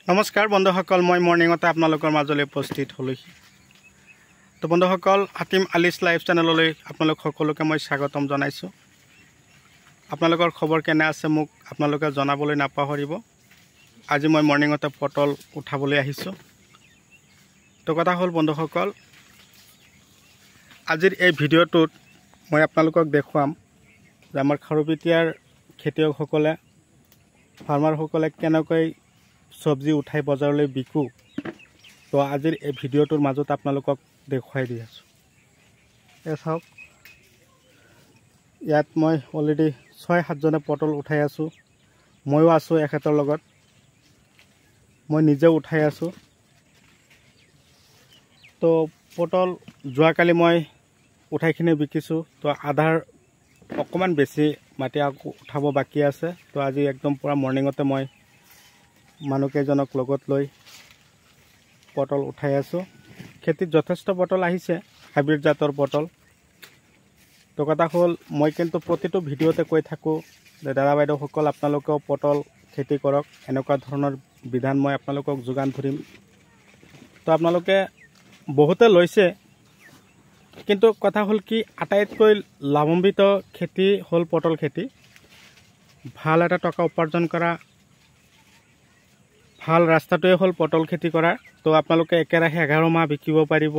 নমস্কাৰ বন্ধুসকল, মই মৰ্নিঙতে আপোনালোকৰ মাজলৈ উপস্থিত হ'লোহি। তো বন্ধুসকল, হাতিম আলিছ লাইভ চেনেললৈ আপোনালোক সকলোকে মই স্বাগতম জনাইছোঁ। আপোনালোকৰ খবৰ কেনে আছে মোক আপোনালোকে জনাবলৈ নাপাহৰিব। আজি মই মৰ্নিঙতে পটল উঠাবলৈ আহিছোঁ। তো কথা হ'ল বন্ধুসকল, আজিৰ এই ভিডিঅ'টোত মই আপোনালোকক দেখুৱাম যে আমাৰ খাৰুপেটীয়াৰ খেতিয়কসকলে ফাৰ্মাৰসকলে কেনেকৈ চব্জি উঠাই বজাৰলৈ বিকো। তো আজিৰ এই ভিডিঅ'টোৰ মাজত আপোনালোকক দেখুৱাই দি আছোঁ। এই চাওক, ইয়াত মই অলৰেডি 6-7জনে পটল উঠাই আছোঁ। ময়ো আছোঁ এখেতৰ লগত, মই নিজেও উঠাই আছোঁ। তো পটল যোৱাকালি মই উঠাইখিনি বিকিছোঁ। তো আধাৰ অকণমান বেছি মাটি আকৌ উঠাব বাকী আছে। তো আজি একদম পূৰা মৰ্নিঙতে মই মানুহকেইজনক লগত লৈ পটল উঠাই আছোঁ। খেতিত যথেষ্ট পটল আহিছে, হাইব্ৰিড জাতৰ পটল। তো কথা হ'ল, মই কিন্তু প্ৰতিটো ভিডিঅ'তে কৈ থাকোঁ যে দাদা বাইদেউসকল আপোনালোকেও পটল খেতি কৰক, এনেকুৱা ধৰণৰ বিধান মই আপোনালোকক যোগান ধৰিম। তো আপোনালোকে বহুতে লৈছে, কিন্তু কথা হ'ল কি, আটাইতকৈ লাভান্বিত খেতি হ'ল পটল খেতি। ভাল এটা টকা উপাৰ্জন কৰা ভাল ৰাস্তাটোৱে হ'ল পটল খেতি কৰা। তো আপোনালোকে একেৰাহে 11 মাহ বিকিব পাৰিব।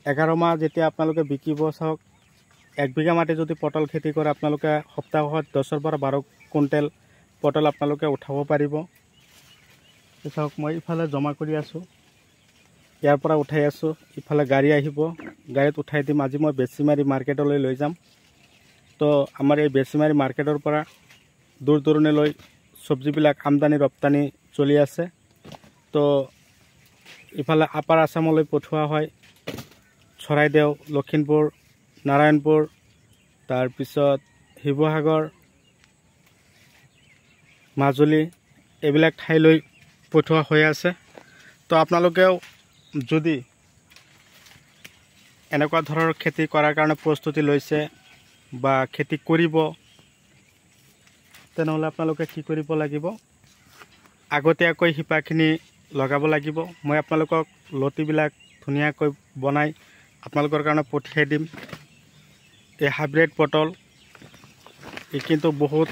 11 মাহ যেতিয়া আপোনালোকে বিকিব, চাওক 1 বিঘা মাটি যদি পটল খেতি কৰে আপোনালোকে সপ্তাহত 10-ৰ পৰা 12 কুইণ্টেল পটল আপোনালোকে উঠাব পাৰিব। চাওক, মই ইফালে জমা কৰি আছোঁ, ইয়াৰ পৰা উঠাই আছোঁ, ইফালে গাড়ী আহিব, গাড়ীত উঠাই দিম। আজি মই বেচিমাৰি মাৰ্কেটলৈ লৈ যাম। তো আমাৰ এই বেচিমাৰি মাৰ্কেটৰ পৰা দূৰ দূৰণিলৈ চব্জিবিলাক আমদানি ৰপ্তানি চলি আছে। তো ইফালে আপাৰ আছামলৈ পঠোৱা হয়, চৰাইদেউ, লখিমপুৰ, নাৰায়ণপুৰ, তাৰপিছত শিৱসাগৰ, মাজুলী, এইবিলাক ঠাইলৈ পঠোৱা হৈ আছে। তো আপোনালোকেও যদি এনেকুৱা ধৰণৰ খেতি কৰাৰ কাৰণে প্ৰস্তুতি লৈছে বা খেতি কৰিব, তেনেহ'লে আপোনালোকে কি কৰিব লাগিব, আগতীয়াকৈ শিপাখিনি লগাব লাগিব। মই আপোনালোকক লতিবিলাক ধুনীয়াকৈ বনাই আপোনালোকৰ কাৰণে পঠিয়াই দিম। এই হাইব্ৰিড পটল ই কিন্তু বহুত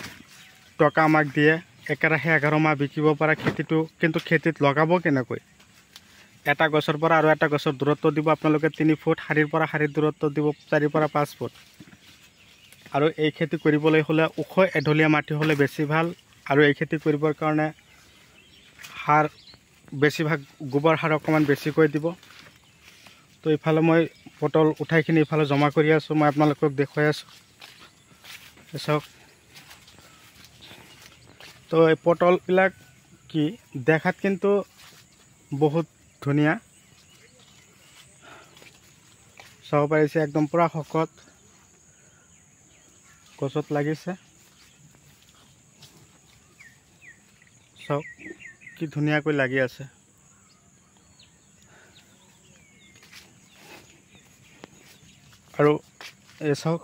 টকা আমাক দিয়ে। একেৰাহে 11 মাহ বিকিব পৰা খেতিটো, কিন্তু খেতিত লগাব কেনেকৈ, এটা গছৰ পৰা আৰু এটা গছৰ দূৰত্ব দিব আপোনালোকে 3 ফুট, শাৰীৰ পৰা শাৰীৰ দূৰত্ব দিব 4 পৰা 5 ফুট। আৰু এই খেতি কৰিবলৈ হ'লে ওখ এঢলীয়া মাটি হ'লে বেছি ভাল। আৰু এই খেতি কৰিবৰ কাৰণে সাৰ বেছিভাগ গোবৰ সাৰ অকণমান বেছিকৈ দিব। তো ইফালে মই পটল উঠাইখিনি ইফালে জমা কৰি আছোঁ, মই আপোনালোকক দেখুৱাই আছোঁ। চাওক, তো এই পটলবিলাক কি দেখাত কিন্তু বহুত ধুনীয়া, চাব পাৰিছে, একদম পূৰা শকত গছত লাগিছে। চাওক কি ধুনীয়াকৈ লাগি আছে। আৰু এই চাওক,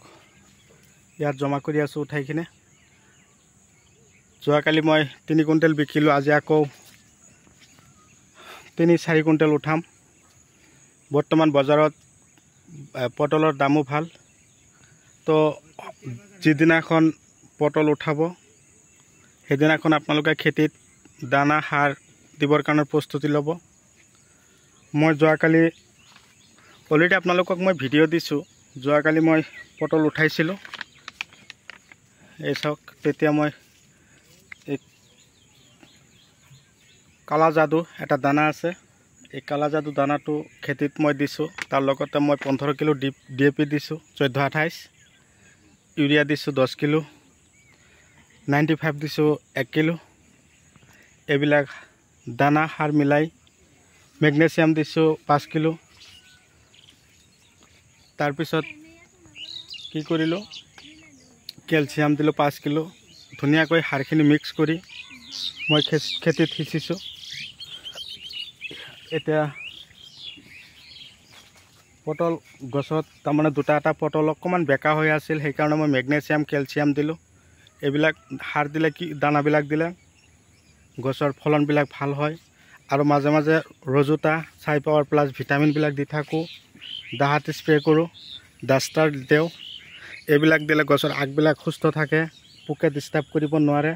ইয়াত জমা কৰি আছোঁ উঠাই কিনে। যোৱাকালি মই 3 কুইণ্টেল বিকিলোঁ, আজি আকৌ 3-4 কুইণ্টেল উঠাম। বৰ্তমান বজাৰত পটলৰ দামো ভাল। তো যিদিনাখন পটল উঠাব সেইদিনাখন আপোনালোকে খেতিত দানা সাৰ দিবৰ কাৰণে প্ৰস্তুতি ল'ব। মই যোৱাকালি অলৰেডি আপোনালোকক মই ভিডিঅ' দিছোঁ, যোৱাকালি মই পটল উঠাইছিলোঁ। এই চাওক, তেতিয়া মই এই কালা যাদু এটা দানা আছে, এই কালা যাদু দানাটো খেতিত মই দিছোঁ। তাৰ লগতে মই 15 কিলো DAP দিছোঁ, 14-28, ইউৰিয়া দিছোঁ 10 কিলো, 95 দিছোঁ 1 কিলো। এইবিলাক দানা সাৰ মিলাই মেগনেছিয়াম দিছোঁ 5 কিলো। তাৰপিছত কি কৰিলোঁ, কেলছিয়াম দিলোঁ 5 কিলো। ধুনীয়াকৈ সাৰখিনি মিক্স কৰি মই খেতিত সিঁচিছোঁ। এতিয়া পটল গছত তাৰমানে এটা পটল অকণমান বেকা হৈ আছিল, সেইকাৰণে মই মেগনেছিয়াম কেলছিয়াম দিলোঁ। এইবিলাক সাৰ দিলে কি, দানাবিলাক দিলে গছৰ ফলনবিলাক ভাল হয় আৰু মাজে মাজে ৰজোটা চাই পাৱাৰ প্লাছ ভিটামিনবিলাক দি থাকোঁ দাহাত স্প্ৰে কৰোঁ ডাষ্টাৰ দিওঁ এইবিলাক দিলে গছৰ আগবিলাক সুস্থ থাকে পোকে ডিষ্টাৰ্ব কৰিব নোৱাৰে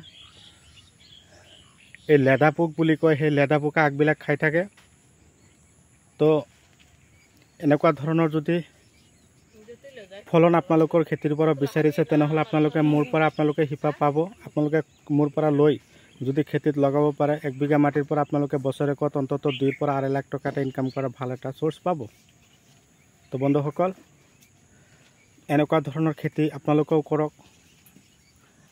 এই লেদা পোক বুলি কয় সেই লেদা পোকে আগবিলাক খাই থাকে তো এনেকুৱা ধৰণৰ যদি ফলন আপোনালোকৰ খেতিৰ পৰা বিচাৰিছে তেনেহ'লে আপোনালোকে মোৰ পৰা আপোনালোকে শিপা পাব আপোনালোকে মোৰ পৰা লৈ যদি খেতিত লগাব পাৰে 1 বিঘা মাটিৰ পৰা আপোনালোকে বছৰেকত অন্ততঃ 2 পৰা 2.5 লাখ টকা এটা ইনকাম কৰা ভাল এটা সোৰ্স পাব তো বন্ধুসকল এনেকুৱা ধৰণৰ খেতি আপোনালোকেও কৰক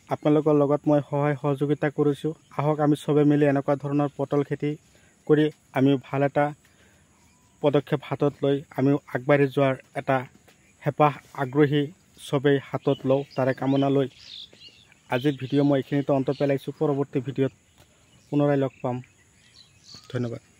আপোনালোকৰ লগত মই সহায় সহযোগিতা কৰিছোঁ আহক আমি সবে মিলি এনেকুৱা ধৰণৰ পটল খেতি কৰি আমি ভাল এটা পদক্ষেপ হাতত লৈ আমি আগবাঢ়ি যোৱাৰ এটা হেপাহ আগ্ৰহী সবেই হাতত লওঁ তাৰে কামনা লৈ আজিৰ ভিডিঅ' মই এইখিনিতে অন্ত পেলাইছোঁ পৰৱৰ্তী ভিডিঅ'ত পুনৰাই লগ পাম ধন্যবাদ।